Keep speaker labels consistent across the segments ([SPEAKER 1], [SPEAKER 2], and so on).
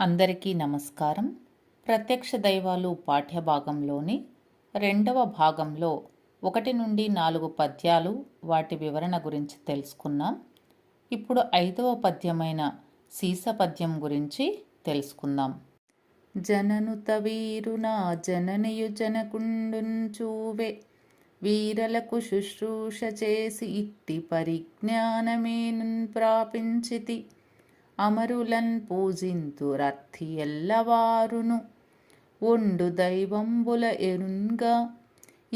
[SPEAKER 1] అందరికీ నమస్కారం. ప్రత్యక్ష దైవాలు పాఠ్యభాగంలోని 2వ భాగంలో 1 నుండి 4 పద్యాలు వాటి వివరణ గురించి తెలుసుకున్నాం. ఇప్పుడు 5వ పద్యమైన సీస పద్యం గురించి తెలుసుకుందాం. జననుత వీరునా జననియు జనకుండుంచూవే వీరలకు శుశ్రూష చేసి ఇట్టి పరిజ్ఞానమేనున్ ప్రాపించితి అమరులన్ పూజింతురర్థి ఎల్లవారును ఒండు దైవంబుల ఎరున్గా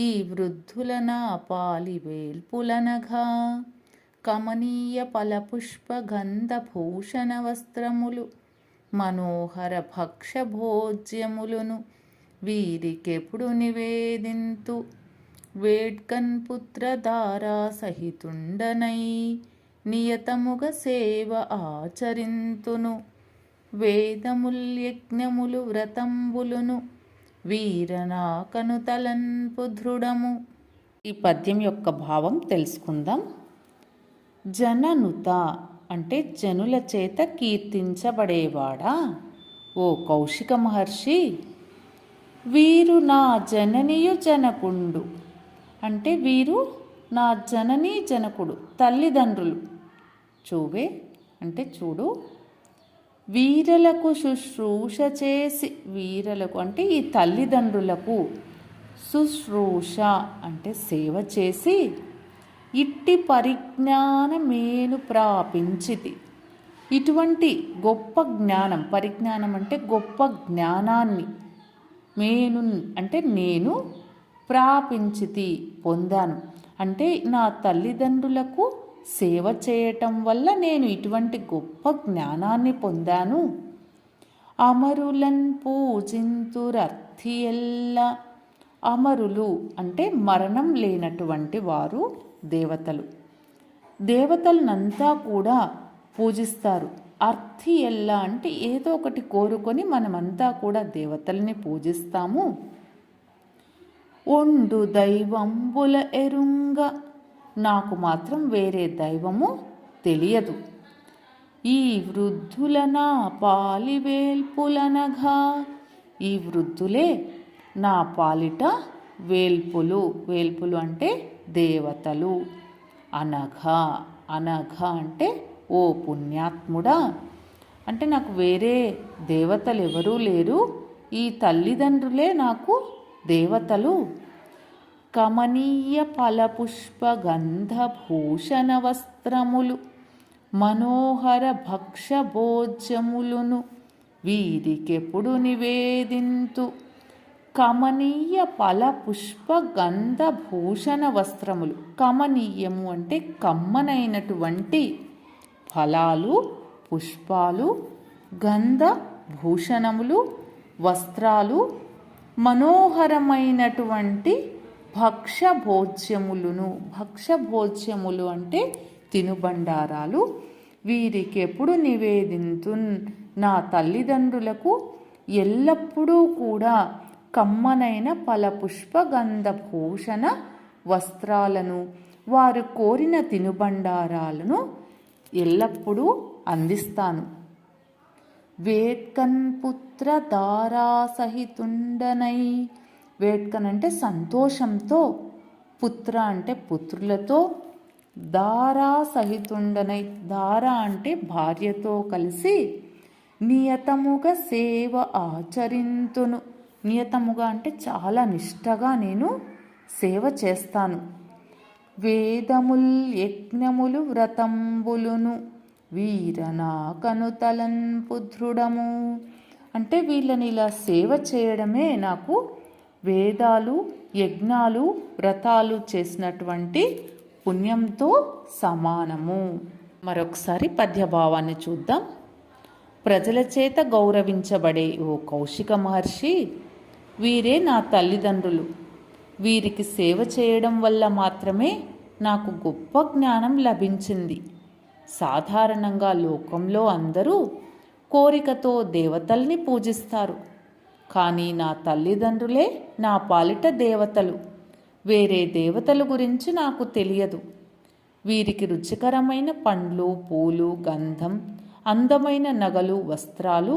[SPEAKER 1] ఈ వృద్ధుల నా పాలి వేల్పులనగా కమనీయ ఫలపుష్ప గంధ భూషణ వస్త్రములు మనోహర భక్ష భోజ్యములను వీరికెప్పుడు నివేదింతు వేడ్కన్ పుత్రధారా సహితుండనై నియతముగ సేవ ఆచరింతును వేదముల్ యజ్ఞములు వ్రతంబులును వీరనాకను తలంపు దృఢము. ఈ పద్యం యొక్క భావం తెలుసుకుందాం. జననుత అంటే జనుల చేత కీర్తించబడేవాడా ఓ కౌశిక మహర్షి. వీరు నా జననియు జనకుండు అంటే వీరు నా జననీ జనకుడు తల్లిదండ్రులు. చూవే అంటే చూడు. వీరలకు శుశ్రూష చేసి వీరలకు అంటే ఈ తల్లిదండ్రులకు శుశ్రూష అంటే సేవ చేసి ఇట్టి పరిజ్ఞానమేను ప్రాపించితి ఇటువంటి గొప్ప జ్ఞానం పరిజ్ఞానం అంటే గొప్ప జ్ఞానాన్ని మేను అంటే నేను ప్రాపించితి పొందాను అంటే నా తల్లిదండ్రులకు సేవ చేయటం వల్ల నేను ఇటువంటి గొప్ప జ్ఞానాన్ని పొందాను. అమరులన్ పూజింతురర్థి ఎల్ల అమరులు అంటే మరణం లేనటువంటి వారు దేవతలు. దేవతలనంతా కూడా పూజిస్తారు. అర్థి ఎల్ల అంటే ఏదో ఒకటి కోరుకొని మనమంతా కూడా దేవతల్ని పూజిస్తాము. ఒండు దైవంబుల ఎరుంగ నాకు మాత్రం వేరే దైవము తెలియదు. ఈ వృద్ధుల నా పాలివేల్పులనగా ఈ వృద్ధులే నా పాలిట వేల్పులు. వేల్పులు అంటే దేవతలు. అనఘా అనఘా అంటే ఓ పుణ్యాత్ముడా అంటే నాకు వేరే దేవతలు ఎవరూ లేరు. ఈ తల్లిదండ్రులే నాకు దేవతలు. కమనీయ ఫలపుష్ప గంధ భూషణ వస్త్రములు మనోహర భక్ష భోజ్యములును వీరికెప్పుడు నివేదింతు. కమనీయ ఫల పుష్ప గంధ భూషణ వస్త్రములు. కమనీయము అంటే కమ్మనైనటువంటి ఫలాలు పుష్పాలు గంధ భూషణములు వస్త్రాలు మనోహరమైనటువంటి భక్ష్యభోజ్యములను. భక్ష్యభోజ్యములు అంటే తినుబండారాలు. వీరికి ఎప్పుడు నివేదింతు నా తల్లిదండ్రులకు ఎల్లప్పుడూ కూడా కమ్మనైన ఫలపుష్ప గంధ భూషణ వస్త్రాలను వారు కోరిన తినుబండారాలను ఎల్లప్పుడూ అందిస్తాను. వేట్కన్ పుత్ర దారా సహితుండనై వేట్కన్ అంటే సంతోషంతో పుత్ర అంటే పుత్రులతో దారా సహితుండనై దారా అంటే భార్యతో కలిసి నియతముగా సేవ ఆచరింతును. నియతముగా అంటే చాలా నిష్టగా నేను సేవ చేస్తాను. వేదముల్ యజ్ఞములు వ్రతంబులును వీరనాకను తలంపు దృఢము అంటే వీళ్ళని ఇలా సేవ చేయడమే నాకు వేదాలు యజ్ఞాలు వ్రతాలు చేసినటువంటి పుణ్యంతో సమానము. మరొకసారి పద్యభావాన్ని చూద్దాం. ప్రజల చేత గౌరవించబడే ఓ కౌశిక మహర్షి. వీరే నా తల్లిదండ్రులు. వీరికి సేవ చేయడం వల్ల మాత్రమే నాకు గొప్ప జ్ఞానం లభించింది. సాధారణంగా లోకంలో అందరూ కోరికతో దేవతల్ని పూజిస్తారు. కానీ నా తల్లిదండ్రులే నా పాలిట దేవతలు. వేరే దేవతల గురించి నాకు తెలియదు. వీరికి రుచికరమైన పండ్లు పూలు గంధం అందమైన నగలు వస్త్రాలు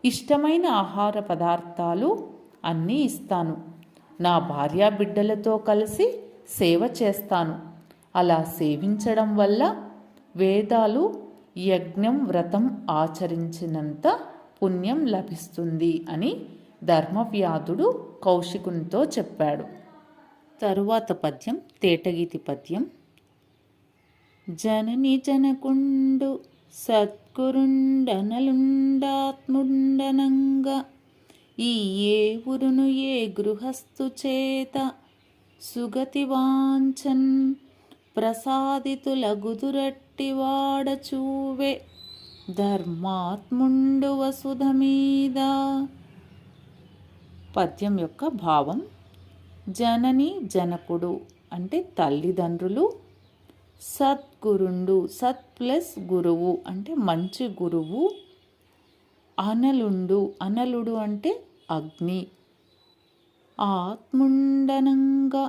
[SPEAKER 1] ఇష్టమైన ఆహార పదార్థాలు అన్నీ ఇస్తాను. నా భార్యా బిడ్డలతో కలిసి సేవ చేస్తాను. అలా సేవించడం వల్ల వేదాలు యజ్ఞం వ్రతం ఆచరించినంత పుణ్యం లభిస్తుంది అని ధర్మవ్యాధుడు కౌశికునితో చెప్పాడు. తరువాత పద్యం తేటగీతి పద్యం. జనని జనకుండు సద్గురుండనలుండాత్ముండనంగా ఈ ఏ ఊరును ఏ గృహస్థు చేత సుగతి వాంఛన్ ప్రసాదితులగుదురట్టి వాడచూవే ధర్మాత్ముండు వసుధ మీద. పద్యం యొక్క భావం. జనని జనకుడు అంటే తల్లిదండ్రులు, సద్గురుండు సత్ ప్లస్ గురువు అంటే మంచి గురువు, అనలుండు అనలుడు అంటే అగ్ని, ఆత్ముండనంగా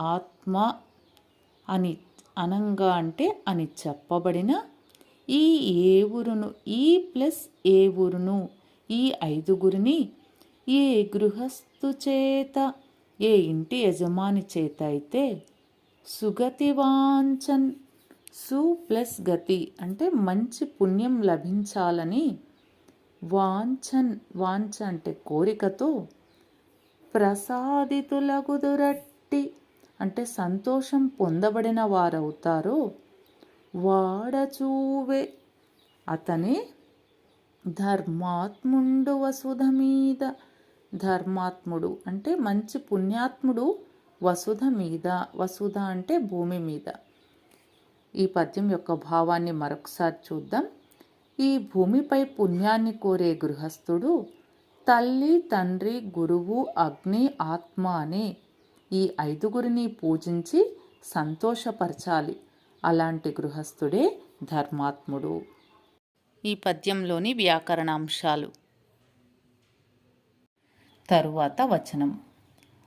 [SPEAKER 1] ఆత్మ అని అనంగా అంటే అని చెప్పబడిన ఈ ఏవురును ఈ ప్లస్ ఏవురును ఈ ఐదుగురిని ఏ గృహస్థు చేత ఏ ఇంటి యజమాని చేత అయితే సుగతి వాంఛన్ సు ప్లస్ గతి అంటే మంచి పుణ్యం లభించాలని, వాంఛన్ వాంఛ అంటే కోరికతో, ప్రసాదితులగుదురట్టి అంటే సంతోషం పొందబడిన వారవుతారో వాడచూవే అతనే ధర్మాత్ముండు వసుధ మీద. ధర్మాత్ముడు అంటే మంచి పుణ్యాత్ముడు వసుధ మీద. వసుధ అంటే భూమి మీద. ఈ పద్యం యొక్క భావాన్ని మరొకసారి చూద్దాం. ఈ భూమిపై పుణ్యాన్ని కోరే గృహస్థుడు తల్లి తండ్రి గురువు అగ్ని ఆత్మ అనే ఈ ఐదుగురిని పూజించి సంతోషపరచాలి. అలాంటి గృహస్థుడే ధర్మాత్ముడు. ఈ పద్యంలోని వ్యాకరణాంశాలు. తరువాత వచనం.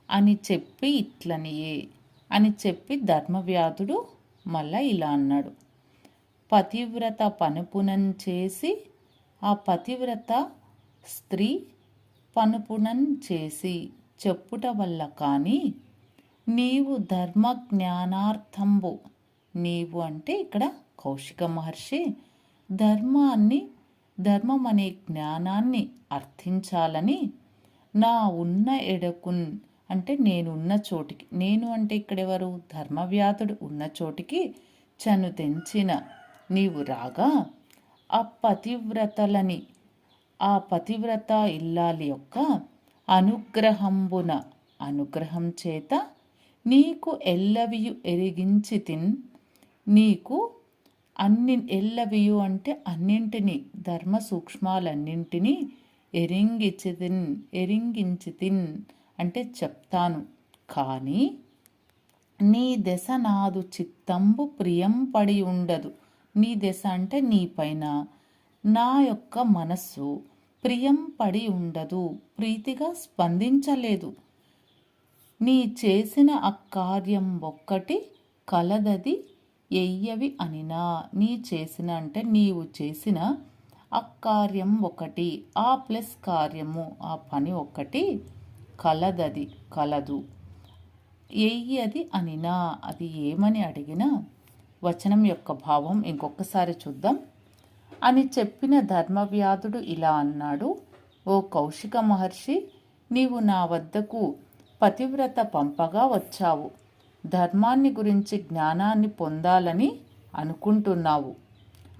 [SPEAKER 1] అని చెప్పి ఇట్లనియే అని చెప్పి ధర్మవ్యాధుడు మళ్ళా ఇలా అన్నాడు. పతివ్రత పనుపునం చేసి ఆ పతివ్రత స్త్రీ పనుపునం చేసి చెప్పుట వల్ల కానీ నీవు ధర్మ జ్ఞానార్థంబు, నీవు అంటే ఇక్కడ కౌశిక మహర్షి ధర్మం అనే జ్ఞానాన్ని అర్థించాలని నా ఉన్న ఎడకున్ అంటే నేనున్న చోటికి, నేను అంటే ఇక్కడెవరు ధర్మవ్యాధుడు ఉన్న చోటికి చను తెంచిన నీవు రాగా ఆ పతివ్రతలని ఆ పతివ్రత ఇల్లాలి యొక్క అనుగ్రహంబున అనుగ్రహం చేత నీకు ఎల్లవియు ఎరిగించి తిన్, నీకు అన్ని ఎల్లవియు అంటే అన్నింటినీ ధర్మ సూక్ష్మాలన్నింటినీ ఎరింగించి తిన్ అంటే చెప్తాను. కానీ నీ దశ నాదు చిత్తంబు ప్రియం పడి ఉండదు. నీ దశ అంటే నీ పైన నా యొక్క మనస్సు ప్రియం పడి ఉండదు, ప్రీతిగా స్పందించలేదు. నీ చేసిన అకార్యం ఒక్కటి కలదది ఎయ్యవి అనినా. నీ చేసిన అంటే నీవు చేసిన అకార్యం ఒకటి, ఆ ప్లస్ కార్యము ఆ పని ఒక్కటి కలదది కలదు, ఎయ్యది అనినా అది ఏమని అడిగినా. వచనం యొక్క భావం ఇంకొకసారి చూద్దాం. అని చెప్పిన ధర్మవ్యాధుడు ఇలా అన్నాడు. ఓ కౌశిక మహర్షి, నీవు నా వద్దకు పతివ్రత పంపగా వచ్చావు. ధర్మాన్ని గురించి జ్ఞానాన్ని పొందాలని అనుకుంటున్నావు.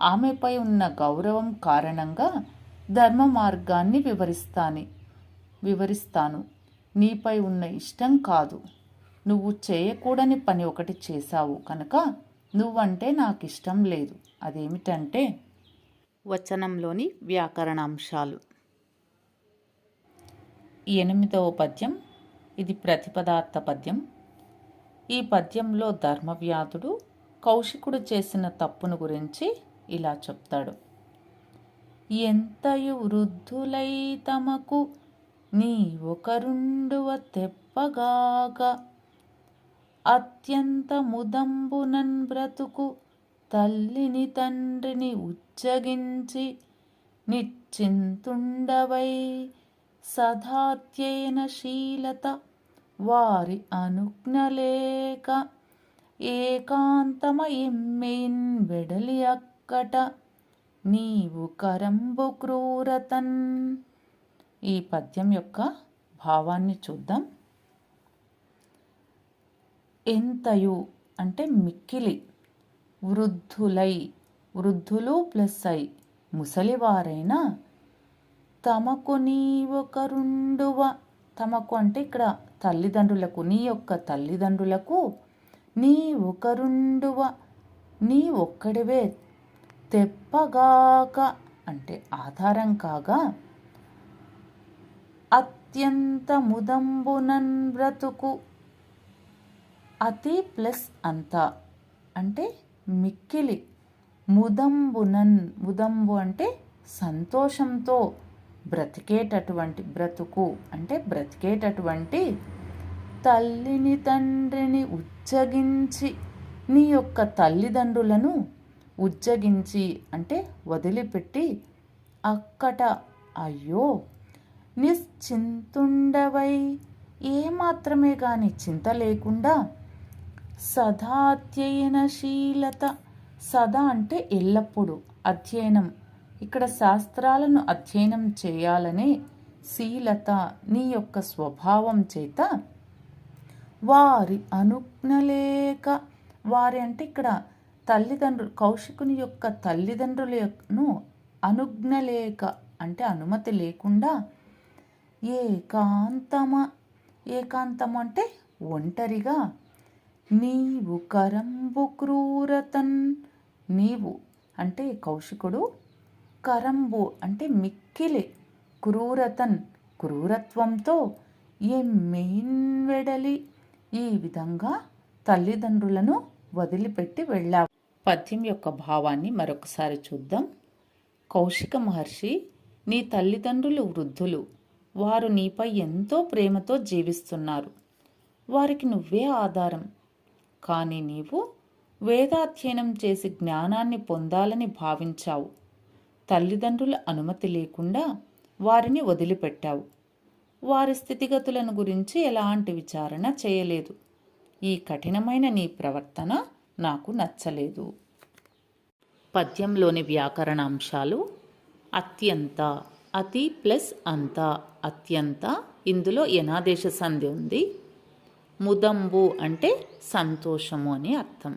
[SPEAKER 1] ఆమెపై ఉన్న గౌరవం కారణంగా ధర్మ మార్గాన్ని వివరిస్తాను. నీపై ఉన్న ఇష్టం కాదు, నువ్వు చేయకూడని పని ఒకటి చేశావు కనుక నువ్వంటే నాకు ఇష్టం లేదు. అదేమిటంటే వచనంలోని వ్యాకరణాంశాలు. 8వ పద్యం. ఇది ప్రతిపదార్థ పద్యం. ఈ పద్యంలో ధర్మవ్యాధుడు కౌశికుడు చేసిన తప్పును గురించి ఇలా చెప్తాడు. ఎంతయు వృద్ధులై తమకు నీ ఒకరుండువ తెప్పగాక అత్యంత ముదంబునన్ బ్రతుకు తల్లిని తండ్రిని ఉచ్చగించి నిశ్చింతుండవై సదాధ్యయనశీలత వారి అనుజ్ఞలేక ఏకాంతమయెమ్మెయిన్ వెడలి అక్కట నీవు కరంబు క్రూరతన్. ఈ పద్యం యొక్క భావాన్ని చూద్దాం. ఎంతయు అంటే మిక్కిలి, వృద్ధులై వృద్ధులు ప్లస్ అయి ముసలివారైనా తమకు నీవొకరుండువ. తమకు అంటే ఇక్కడ తల్లిదండ్రులకు, నీ యొక్క తల్లిదండ్రులకు నీ ఒకరుండువ, నీ ఒక్కడివే తెప్పగాక అంటే ఆధారం కాగా అత్యంత ముదంబునన్ బ్రతుకు. అతి ప్లస్ అంత అంటే మిక్కిలి, ముదంబునన్ ముదంబు అంటే సంతోషంతో బ్రతికేటటువంటి, బ్రతుకు అంటే బ్రతికేటటువంటి తల్లిని తండ్రిని ఉజ్జగించి, నీ యొక్క తల్లిదండ్రులను ఉజ్జగించి అంటే వదిలిపెట్టి అక్కట అయ్యో నిశ్చింతుండవై ఏమాత్రమే గాని చింత లేకుండా సదాధ్యయనశీలత. సదా అంటే ఎల్లప్పుడూ, అధ్యయనం ఇక్కడ శాస్త్రాలను అధ్యయనం చేయాలనే శీలత నీ యొక్క స్వభావం చేత వారి అనుజ్ఞలేక. వారి అంటే ఇక్కడ తల్లిదండ్రులు, కౌశికుని యొక్క తల్లిదండ్రులను అనుజ్ఞలేక అంటే అనుమతి లేకుండా ఏకాంతము అంటే ఒంటరిగా నీవు కరంబు క్రూరతన్. నీవు అంటే కౌశికుడు, కరంబు అంటే మిక్కిలి, క్రూరతన్ క్రూరత్వంతో ఎమ్మెయిన్ వెడలి ఈ విధంగా తల్లిదండ్రులను వదిలిపెట్టి వెళ్ళావు. పద్యం యొక్క భావాన్ని మరొకసారి చూద్దాం. కౌశిక మహర్షి, నీ తల్లిదండ్రులు వృద్ధులు, వారు నీపై ఎంతో ప్రేమతో జీవిస్తున్నారు, వారికి నువ్వే ఆధారం. కానీ నీవు వేదాధ్యయనం చేసి జ్ఞానాన్ని పొందాలని భావించావు. తల్లిదండ్రుల అనుమతి లేకుండా వారిని వదిలిపెట్టావు. వారి స్థితిగతులను గురించి ఎలాంటి విచారణ చేయలేదు. ఈ కఠినమైన నీ ప్రవర్తన నాకు నచ్చలేదు. పద్యంలోని వ్యాకరణ అంశాలు: అత్యంత, అతి ప్లస్ అంత, అత్యంత. ఇందులో యనాదేశ సంధి ఉంది. ముదంబు అంటే సంతోషము అని అర్థం.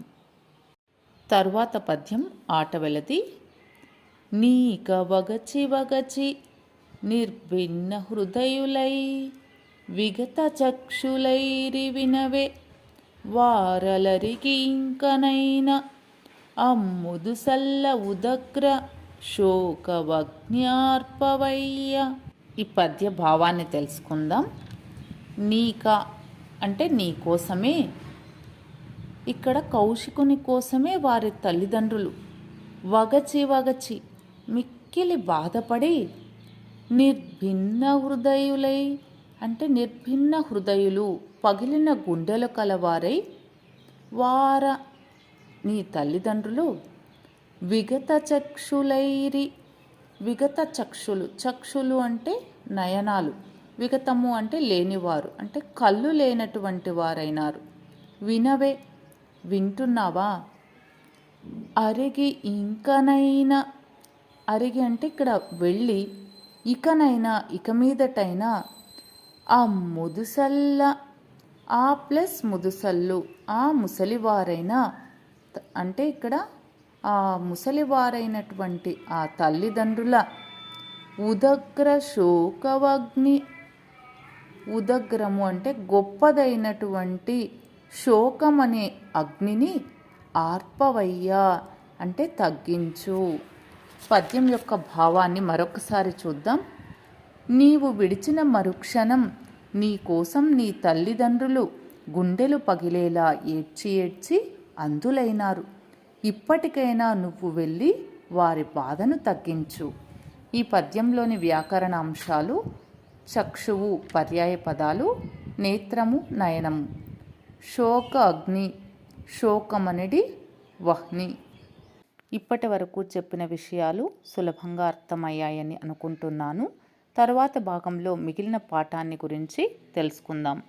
[SPEAKER 1] తరువాత పద్యం ఆటవెలది. నీక వగచి వగచి నిర్భిన్న హృదయులై విగత చక్షులైరి వినవే వారలరికి ఇంకనైన అమ్ముదు సల్ల ఉదగ్ర శోకవజ్ఞార్పవయ్య. ఈ పద్య భావాన్ని తెలుసుకుందాం. నీక అంటే నీ కోసమే, ఇక్కడ కౌశికుని కోసమే వారి తల్లిదండ్రులు వగచి వగచి మిక్కిలి బాధపడి నిర్భిన్న హృదయులై అంటే నిర్భిన్న హృదయులు, పగిలిన గుండెలు కలవారై వార నీ తల్లిదండ్రులు విగత చక్షులైరి. విగత చక్షులు, చక్షులు అంటే నయనాలు, విగతము అంటే లేనివారు అంటే కళ్ళు లేనటువంటి వారైనారు. వినవే వింటున్నావా. అరిగి ఇంకనైనా, అరిగి అంటే ఇక్కడ వెళ్ళి ఇకనైనా ఇక మీదటైనా ఆ ముదుసల్ల, ఆ ప్లస్ ముదుసల్లు, ఆ ముసలివారైనా అంటే ఇక్కడ ఆ ముసలివారైనటువంటి ఆ తల్లిదండ్రుల ఉదగ్ర శోకవగ్ని. ఉదగ్రము అంటే గొప్పదైనటువంటి శోకం అనే అగ్నిని ఆర్పవయ్యా అంటే తగ్గించు. పద్యం యొక్క భావాన్ని మరొకసారి చూద్దాం. నీవు విడిచిన మరుక్షణం నీ కోసం నీ తల్లిదండ్రులు గుండెలు పగిలేలా ఏడ్చి ఏడ్చి అందులైనారు. ఇప్పటికైనా నువ్వు వెళ్ళి వారి బాధను తగ్గించు. ఈ పద్యంలోని వ్యాకరణ అంశాలు: చక్షువు పర్యాయ పదాలు, నేత్రము నయనము, శోక అగ్ని, శోకమనడి వహ్ని. ఇప్పటి వరకు చెప్పిన విషయాలు సులభంగా అర్థమయ్యాయని అనుకుంటున్నాను. తరువాత భాగంలో మిగిలిన పాఠాన్ని గురించి తెలుసుకుందాం.